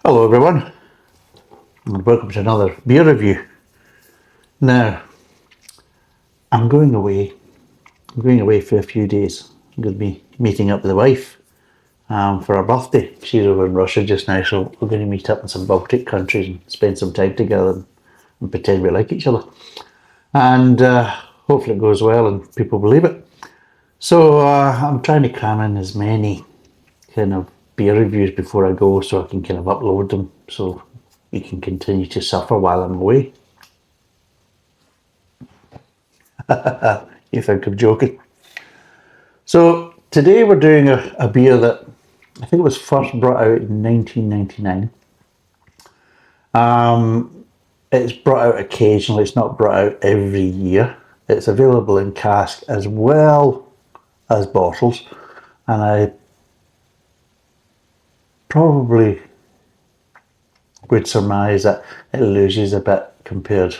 Hello everyone, and welcome to another beer review. Now, I'm going away. I'm going away for a few days. I'm going to be meeting up with the wife for her birthday. She's over in Russia just now, so we're going to meet up in some Baltic countries and spend some time together and pretend we like each other. And hopefully it goes well and people believe it. So I'm trying to cram in as many kind of beer reviews before I go so I can kind of upload them so you can continue to suffer while I'm away. You think I'm joking? So today we're doing a beer that I think it was first brought out in 1999. It's brought out occasionally, it's not brought out every year. It's available in cask as well as bottles, and I probably would surmise that it loses a bit compared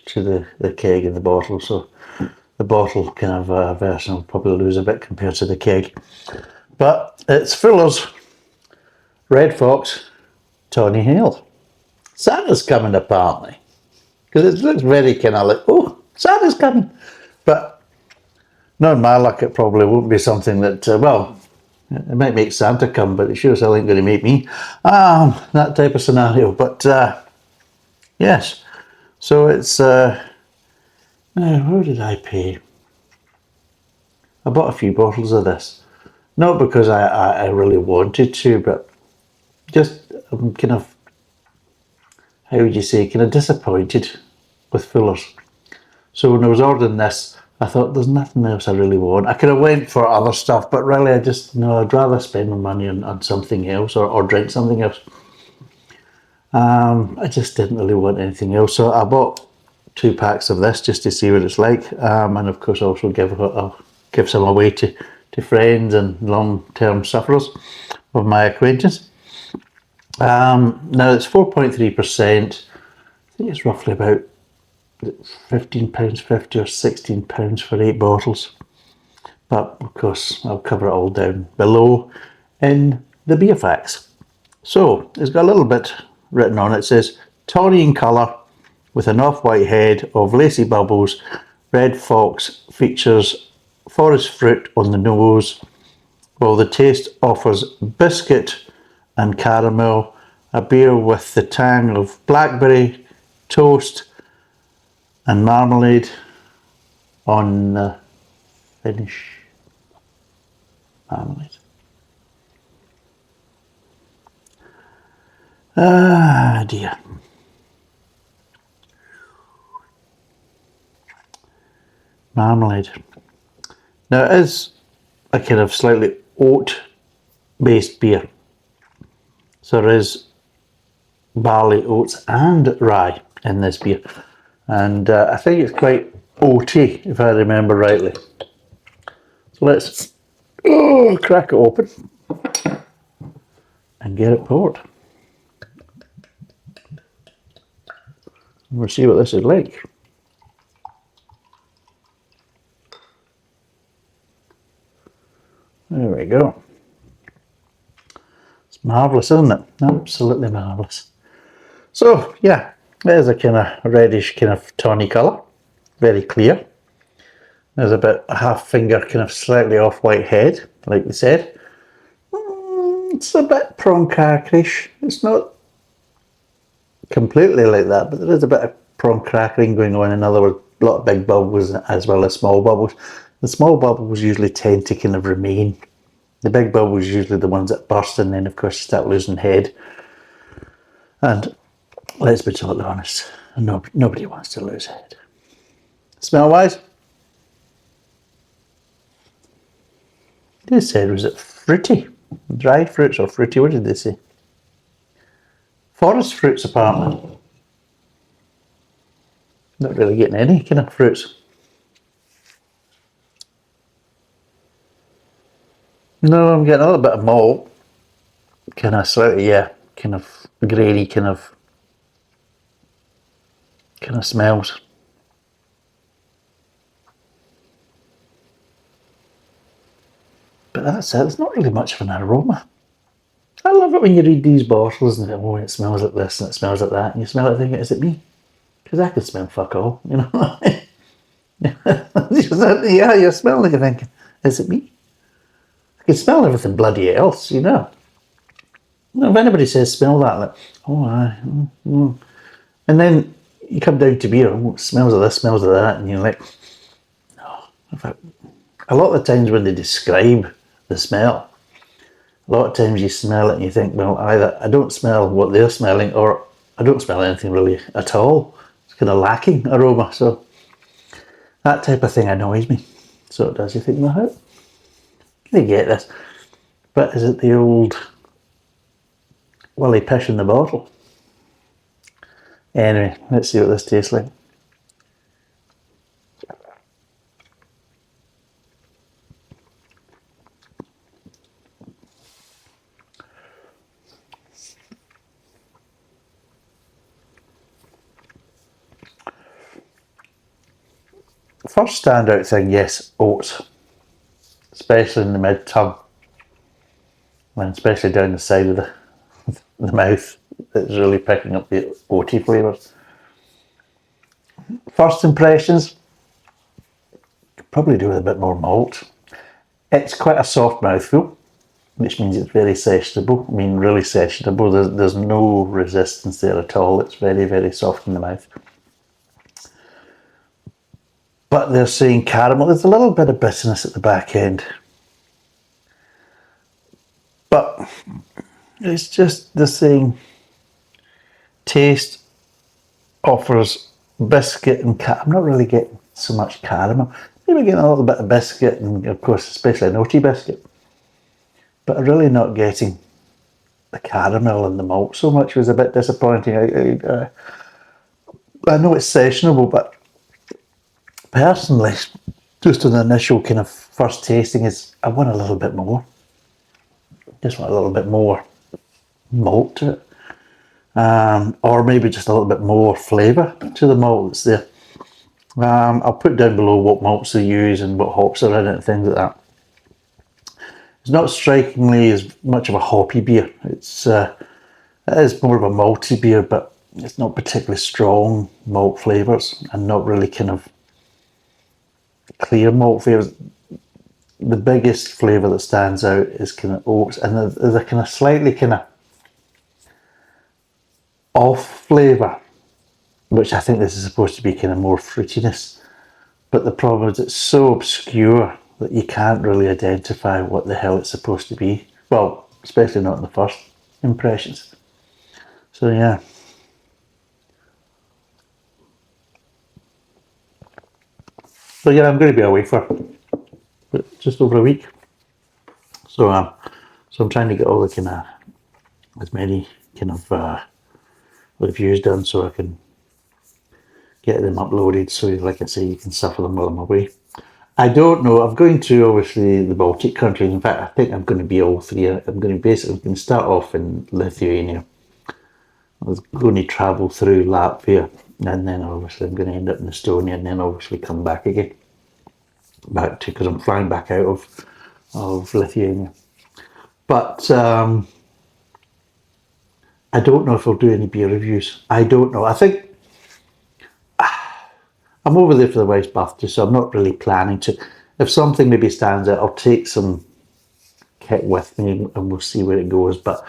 to the keg and the bottle. So the bottle kind of version will probably lose a bit compared to the keg. But it's Fuller's Red Fox Tawny Hale. Santa's coming apparently, because it looks very kind of like, oh, Santa's coming. But knowing my luck, it probably won't be something that, it might make Santa come, but it sure as hell ain't going to make me. That type of scenario. But yes, so it's, where did I pay? I bought a few bottles of this. Not because I really wanted to, but just I'm kind of, how would you say, kind of disappointed with Fuller's. So when I was ordering this, I thought there's nothing else I really want. I could have went for other stuff, but really I'd rather spend my money on something else or drink something else. I just didn't really want anything else. So I bought 2 packs of this just to see what it's like. And of course also I'll give some away to friends and long-term sufferers of my acquaintance. Now it's 4.3%. I think it's roughly about £15.50 or £16 for 8 bottles. But of course, I'll cover it all down below in the beer facts. So it's got a little bit written on it. It says, tawny in colour with an off-white head of lacy bubbles. Red Fox features forest fruit on the nose, while the taste offers biscuit and caramel. A beer with the tang of blackberry, toast, and marmalade on the finish. Marmalade. Ah dear. Marmalade. Now it is a kind of slightly oat based beer. So there is barley, oats and rye in this beer. And I think it's quite oaty if I remember rightly. So let's crack it open and get it poured. We'll see what this is like. There we go. It's marvellous, isn't it? Absolutely marvellous. So yeah, there's a kind of reddish kind of tawny colour, very clear. There's about a half finger kind of slightly off white head, like we said. It's a bit prawn crackerish. It's not completely like that, but there is a bit of prawn crackering going on. In other words, a lot of big bubbles as well as small bubbles. The small bubbles usually tend to kind of remain. The big bubbles usually the ones that burst, and then of course you start losing head. And let's be totally honest, nobody wants to lose head. Smell wise, they said, was it fruity? Dried fruits or fruity? What did they say? Forest fruits apparently. Not really getting any kind of fruits. No, I'm getting a little bit of malt. Kind of slightly, yeah, kind of grainy, kind of smells. But that's it. There's not really much of an aroma. I love it when you read these bottles and oh, it smells like this and it smells like that, and you smell it and think, is it me? Because I can smell fuck all, you know. Yeah, you're smelling it thinking, is it me? I can smell everything bloody else, you know. If anybody says smell that, like, oh, and then you come down to beer, oh, it smells of this, smells of that, and you're like, a lot of the times when they describe the smell, a lot of times you smell it and you think, well, either I don't smell what they're smelling or I don't smell anything really at all. It's kind of lacking aroma. So that type of thing annoys me. So it does. You think, well, how can I get this? But is it the old Willy pish in the bottle? Anyway, let's see what this tastes like. First standout thing, yes, oats. Especially in the mid-tongue. And especially down the side of the mouth. It's really picking up the oaty flavours. First impressions, probably do with a bit more malt. It's quite a soft mouthfeel, which means it's very sessionable. I mean, really sessionable. There's no resistance there at all. It's very, very soft in the mouth. But they're saying caramel. There's a little bit of bitterness at the back end. But it's just they're saying taste offers biscuit and I'm not really getting so much caramel. Maybe getting a little bit of biscuit and, of course, especially an oaty biscuit. But I'm really not getting the caramel and the malt so much. It was a bit disappointing. I know it's sessionable, but personally, just an initial kind of first tasting is I want a little bit more. Just want a little bit more malt to it. Or maybe just a little bit more flavour to the malt that's there. I'll put down below what malts they use and what hops are in it and things like that. It's not strikingly as much of a hoppy beer. It is more of a malty beer, but it's not particularly strong malt flavours and not really kind of clear malt flavours. The biggest flavour that stands out is kind of oats, and there's a kind of slightly kind of off flavour, which I think this is supposed to be kind of more fruitiness. But the problem is it's so obscure that you can't really identify what the hell it's supposed to be. Well, especially not in the first impressions. So yeah. So yeah, I'm going to be away for just over a week. So I'm trying to get all the kind of as many kind of reviews done so I can get them uploaded. So like I say, you can suffer them while I'm away. I don't know. I'm going to obviously the Baltic countries. In fact, I think I'm going to be all three. I'm going to start off in Lithuania. I was going to travel through Latvia, and then obviously I'm going to end up in Estonia, and then obviously come back again. Back to because I'm flying back out of Lithuania. But I don't know if I'll do any beer reviews. I don't know. I think I'm over there for the wife's birthday, so I'm not really planning to. If something maybe stands out, I'll take some kit with me and we'll see where it goes. But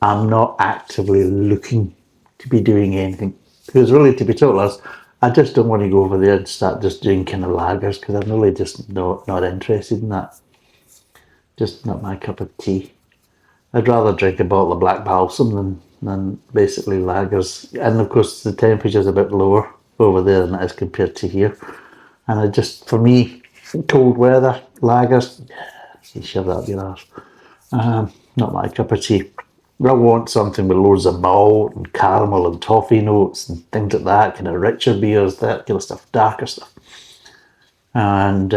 I'm not actively looking to be doing anything. Because really, to be total honest, I just don't want to go over there and start just doing kind of lagers because I'm really just not interested in that. Just not my cup of tea. I'd rather drink a bottle of Black Balsam than basically lagers. And of course, the temperature's a bit lower over there than it is compared to here. And for me, cold weather, lagers, you shove that up your arse. Not my cup of tea. I want something with loads of malt and caramel and toffee notes and things like that, kind of richer beers, that kind of stuff, darker stuff. And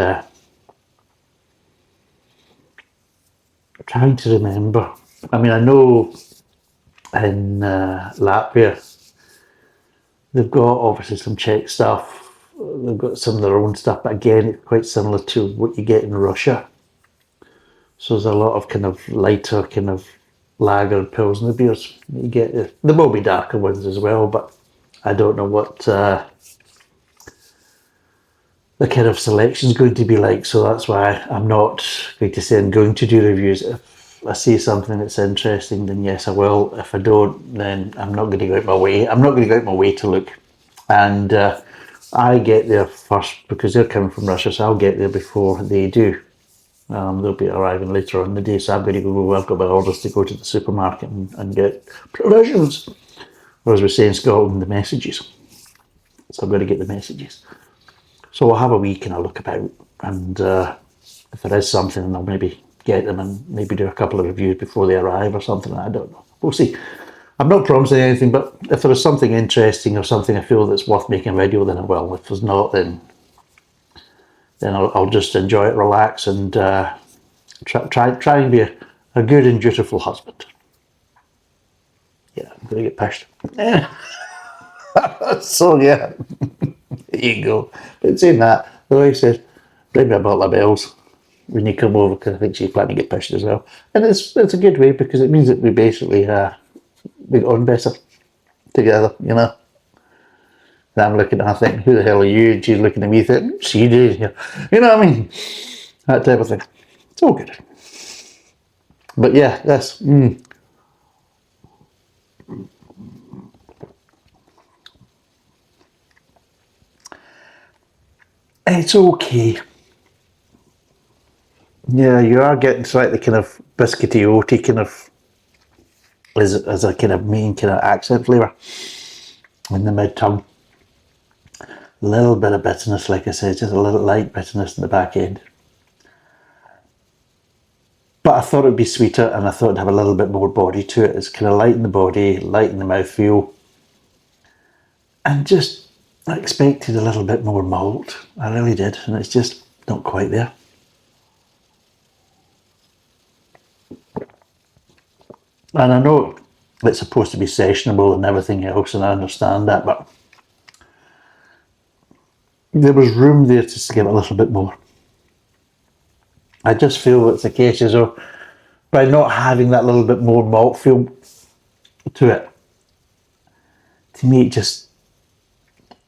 trying to remember. I mean, I know in Latvia, they've got obviously some Czech stuff. They've got some of their own stuff, but again, it's quite similar to what you get in Russia. So there's a lot of kind of lighter, kind of lager and pilsner beers. You get there will be darker ones as well, but I don't know what the kind of selection is going to be like. So that's why I'm not going to say I'm going to do reviews. If I see something that's interesting, then yes, I will. If I don't, then I'm not going to go out my way. I'm not going to go out my way to look. And I get there first because they're coming from Russia, so I'll get there before they do. They'll be arriving later on in the day, so I'm going to go. I've got my orders to go to the supermarket and get provisions. Or as we say in Scotland, the messages. So I'm going to get the messages. So I'll have a week and I'll look about, and if there is something, then I'll maybe get them and maybe do a couple of reviews before they arrive or something. I don't know. We'll see. I'm not promising anything, but if there is something interesting or something I feel that's worth making a video, then I will. If there's not, then I'll just enjoy it, relax, and try and be a good and dutiful husband. Yeah, I'm going to get pushed. Yeah. So yeah, there you go. But saying that, the way he says, bring me a bottle of bells when you come over, because I think she's planning to get pushed as well. And it's a good way, because it means that we basically we got on better together, you know. And I'm looking at her thinking, who the hell are you? And she's looking at me thinking, she did. You know what I mean? That type of thing. It's all good. But yeah, that's... It's okay. Yeah, you are getting slightly kind of biscuity oaty kind of as a kind of main kind of accent flavour in the mid tongue. A little bit of bitterness, like I said, just a little light bitterness in the back end. But I thought it would be sweeter, and I thought it'd have a little bit more body to it. It's kind of light in the body, light in the mouthfeel, and just I expected a little bit more malt. I really did, and it's just not quite there. And I know it's supposed to be sessionable and everything else, and I understand that, but there was room there to give it a little bit more. I just feel it's a case as though by not having that little bit more malt feel to it, to me it just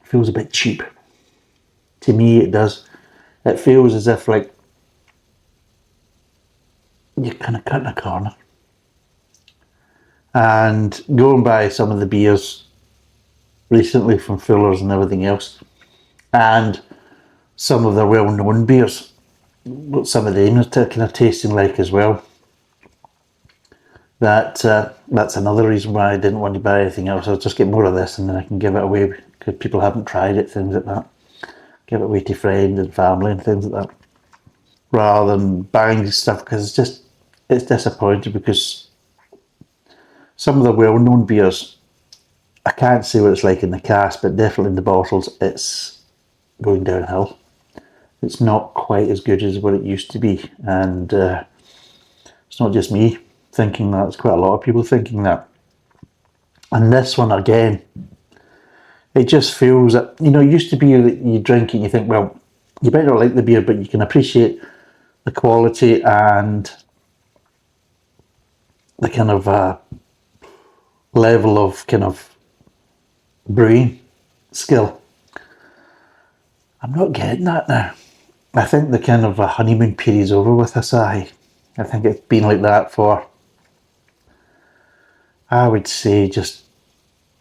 feels a bit cheap. To me it does. It feels as if like you're kind of cutting a corner. And going by some of the beers recently from Fuller's and everything else, and some of the well-known beers, what some of them are kind of tasting like as well. That's another reason why I didn't want to buy anything else. I'll just get more of this and then I can give it away because people haven't tried it, things like that. Give it away to friends and family and things like that, rather than buying stuff, because it's disappointing, because some of the well-known beers, I can't say what it's like in the cask, but definitely in the bottles, it's going downhill. It's not quite as good as what it used to be, and it's not just me thinking that, it's quite a lot of people thinking that. And this one again, it just feels that, you know, it used to be that you drink it and you think, well, you might not like the beer, but you can appreciate the quality and the kind of level of kind of brewing skill. I'm not getting that now. I think the kind of honeymoon period's over with this. I think it's been like that for, I would say, just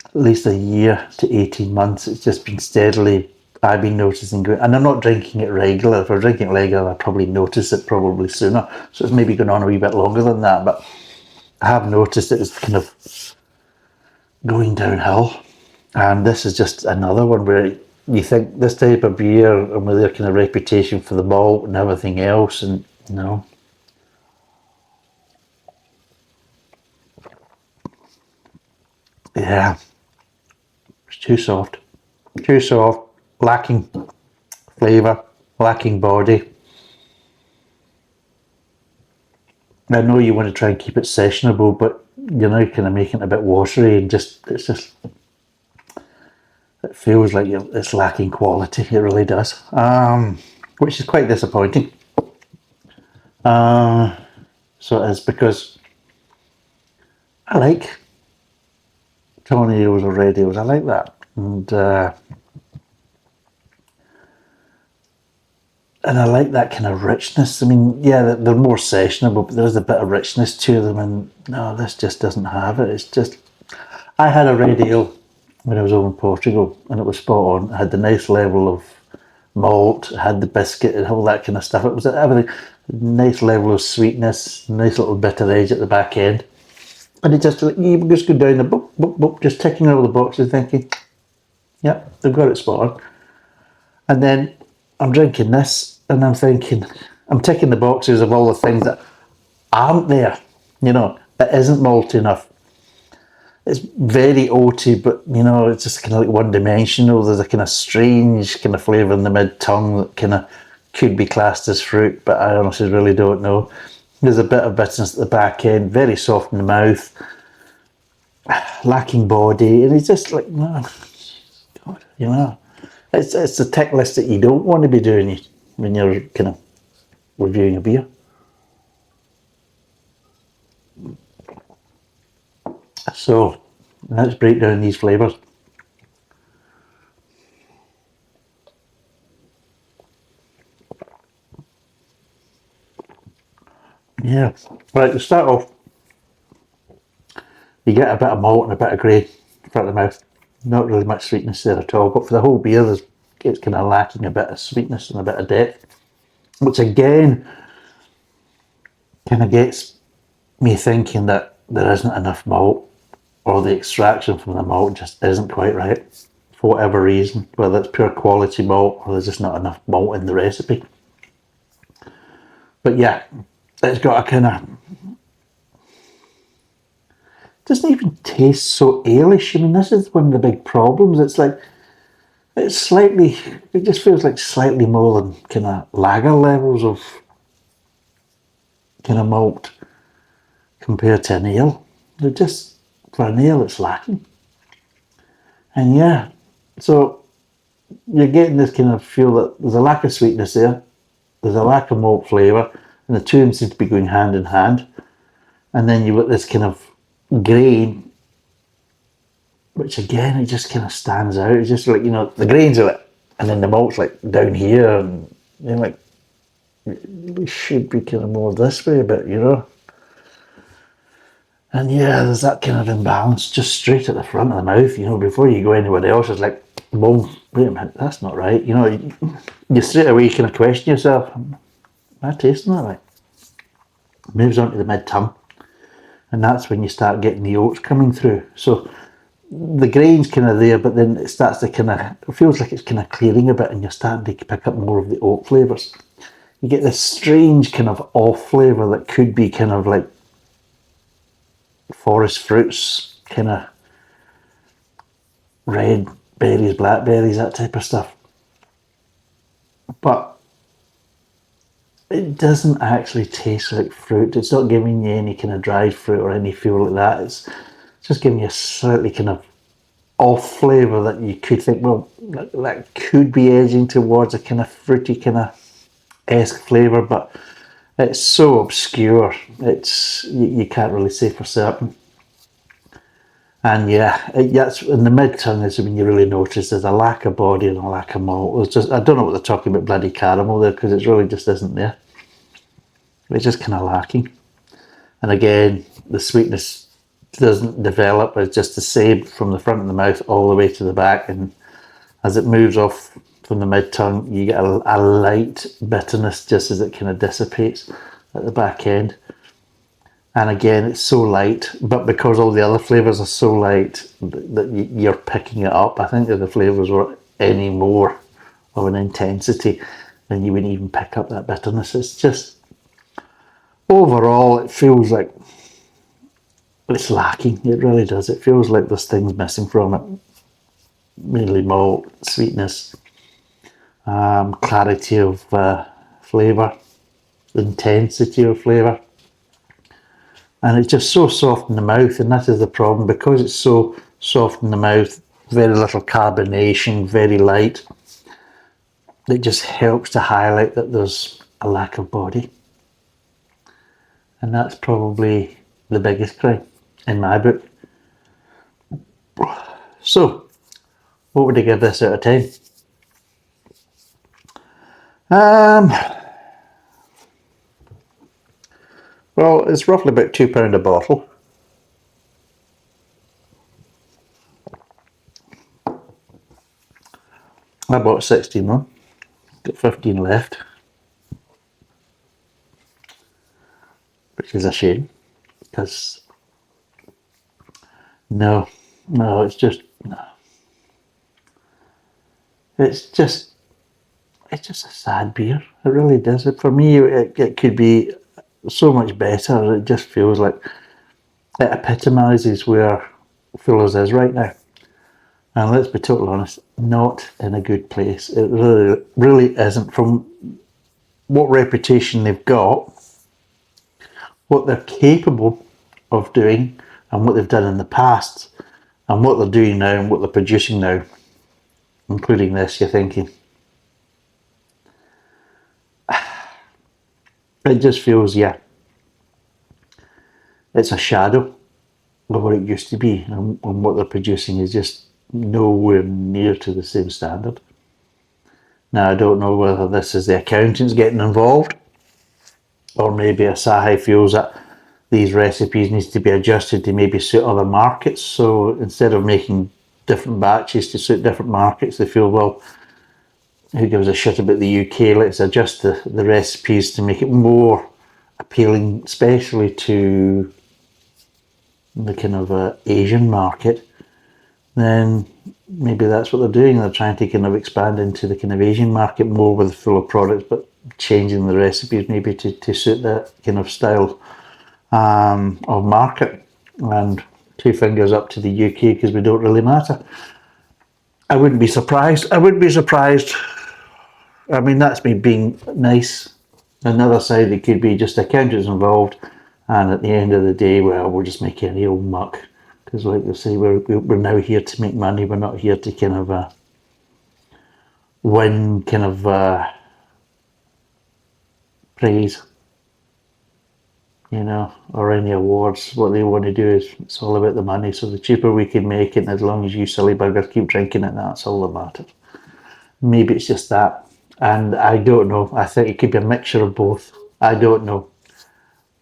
at least a year to 18 months. It's just been steadily, I've been noticing, and I'm not drinking it regular. If I was drinking it regular, I'd probably notice it probably sooner. So it's maybe going on a wee bit longer than that, but I have noticed it's kind of going downhill. And this is just another one where you think this type of beer, and with their kind of reputation for the malt and everything else, and no. Yeah, it's too soft, lacking flavour, lacking body. I know you want to try and keep it sessionable, but you're now kind of making it a bit watery, and it feels like it's lacking quality. It really does, which is quite disappointing. So it is, because I like tornadoes or radios. I like and I like that kind of richness. I mean, yeah, they're more sessionable, but there's a bit of richness to them. And no, this just doesn't have it. It's just, I had a radio when I was over in Portugal, and it was spot on. It had the nice level of malt, it had the biscuit, and all that kind of stuff. It was everything, nice level of sweetness, nice little bitter edge at the back end. And it just, you just go down the boop, boop, boop, just ticking all the boxes, thinking, yep, they've got it spot on. And then I'm drinking this, and I'm thinking, I'm ticking the boxes of all the things that aren't there. You know, it isn't malty enough. It's very oaty, but you know, it's just kind of like one dimensional. There's a kind of strange kind of flavour in the mid tongue that kind of could be classed as fruit, but I honestly really don't know. There's a bit of bitterness at the back end, very soft in the mouth, lacking body, and it's just like, no, God, you know, it's a tick list that you don't want to be doing when you're kind of reviewing a beer. So let's break down these flavours. Yeah, right, to start off, you get a bit of malt and a bit of grain in front of the mouth. Not really much sweetness there at all, but for the whole beer, it's kind of lacking a bit of sweetness and a bit of depth, which again kind of gets me thinking that there isn't enough malt, or the extraction from the malt just isn't quite right for whatever reason, whether it's pure quality malt or there's just not enough malt in the recipe. But yeah, it's got a kind of, doesn't even taste so ale'ish. I mean, this is one of the big problems. It's like, it's slightly, it just feels like slightly more than kind of lager levels of kind of malt compared to an ale. They're just, for an ale, it's lacking. And yeah, so you're getting this kind of feel that there's a lack of sweetness there, there's a lack of malt flavour, and the two of them seem to be going hand in hand. And then you've got this kind of grain, which again, it just kind of stands out. It's just like, you know, the grains are it, and then the malt's like down here, and you're like, we should be kind of more this way a bit, you know. And yeah, there's that kind of imbalance just straight at the front of the mouth, you know, before you go anywhere else. It's like, boom, wait a minute, that's not right. You know, you straight away kind of question yourself, am I tasting that right? Moves on to the mid tongue, and that's when you start getting the oats coming through. So the grain's kind of there, but then it starts to kind of, it feels like it's kind of clearing a bit, and you're starting to pick up more of the oat flavours. You get this strange kind of off flavour that could be kind of like forest fruits, kind of red berries, blackberries, that type of stuff. But it doesn't actually taste like fruit. It's not giving you any kind of dried fruit or any feel like that. It's just giving you a slightly kind of off flavour that you could think, well, that could be edging towards a kind of fruity kind of esque flavour, but it's so obscure. It's, you can't really say for certain. And yeah, that's in the mid tongue is when you really notice there's a lack of body and a lack of malt. It's just, I don't know what they're talking about bloody caramel there, because it really just isn't there. It's just kind of lacking. And again, the sweetness doesn't develop. It's just the same from the front of the mouth all the way to the back. And as it moves off from the mid tongue, you get a light bitterness just as it kind of dissipates at the back end. And again, it's so light, but because all the other flavours are so light that you're picking it up, I think if the flavours were any more of an intensity, then you wouldn't even pick up that bitterness. It's just, overall, it feels like it's lacking. It really does. It feels like there's things missing from it. Mainly malt, sweetness, clarity of flavour, intensity of flavour. And it's just so soft in the mouth, and that is the problem. Because it's so soft in the mouth, very little carbonation, very light, it just helps to highlight that there's a lack of body. And that's probably the biggest crime, in my book. So, what would I give this out of 10? Well, it's roughly about £2 a bottle. I bought 16 one, got 15 left, which is a shame, because no, it's just, no. It's just a sad beer. It really does. For me, it could be so much better. It just feels like it epitomises where Fuller's is right now. And let's be totally honest, not in a good place. It really isn't. From what reputation they've got, what they're capable of doing, and what they've done in the past, and what they're doing now, and what they're producing now, including this, you're thinking, it just feels, it's a shadow of what it used to be, and what they're producing is just nowhere near to the same standard. Now, I don't know whether this is the accountants getting involved, or maybe Asahi feels that these recipes need to be adjusted to maybe suit other markets. So instead of making different batches to suit different markets, they feel, well, who gives a shit about the UK? Let's adjust the recipes to make it more appealing, especially to the kind of Asian market. Then maybe that's what they're doing. They're trying to kind of expand into the kind of Asian market more with Fuller products, but changing the recipes maybe to suit that kind of style of market. And two fingers up to the UK, because we don't really matter. I wouldn't be surprised. I mean, that's me being nice. Another side, it could be just accountants involved, and at the end of the day, well, we're just making any old muck. Because, like they say, we're now here to make money. We're not here to kind of win kind of praise, or any awards. What they want to do is, it's all about the money. So the cheaper we can make it, and as long as you silly buggers keep drinking it, that's all that matters. Maybe it's just that. And I don't know. I think it could be a mixture of both. I don't know.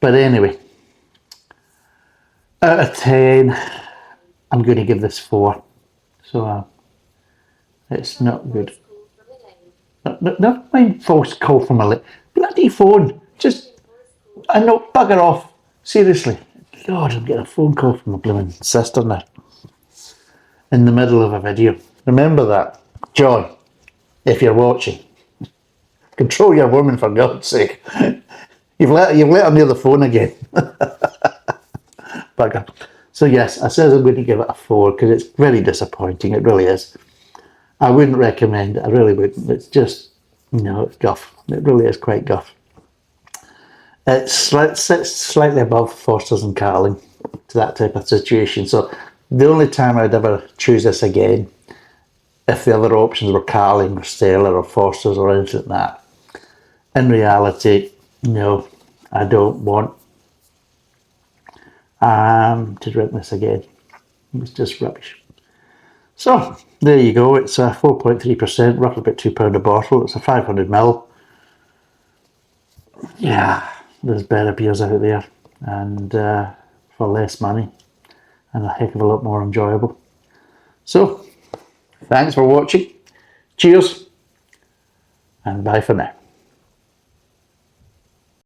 But anyway, out of 10, I'm going to give this 4. So it's not good. Never mind false call from a bloody phone. Just, I know, bugger off. Seriously. God, I'm getting a phone call from my blooming sister now. In the middle of a video. Remember that. John, if you're watching, control your woman, for God's sake. You've let her near the phone again. Bugger. So yes, I says I'm going to give it a 4 because it's very disappointing. It really is. I wouldn't recommend it. I really wouldn't. It's just, it's guff. It really is quite guff. It sits slightly above Foster's and Carling to that type of situation. So the only time I'd ever choose this again, if the other options were Carling or Stella or Foster's or anything like that. In reality, no, I don't want to drink this again. It's just rubbish. So there you go. It's a 4.3%, roughly about £2 a bottle. It's a 500ml. Yeah, there's better beers out there, and for less money, and a heck of a lot more enjoyable. So thanks for watching. Cheers, and bye for now.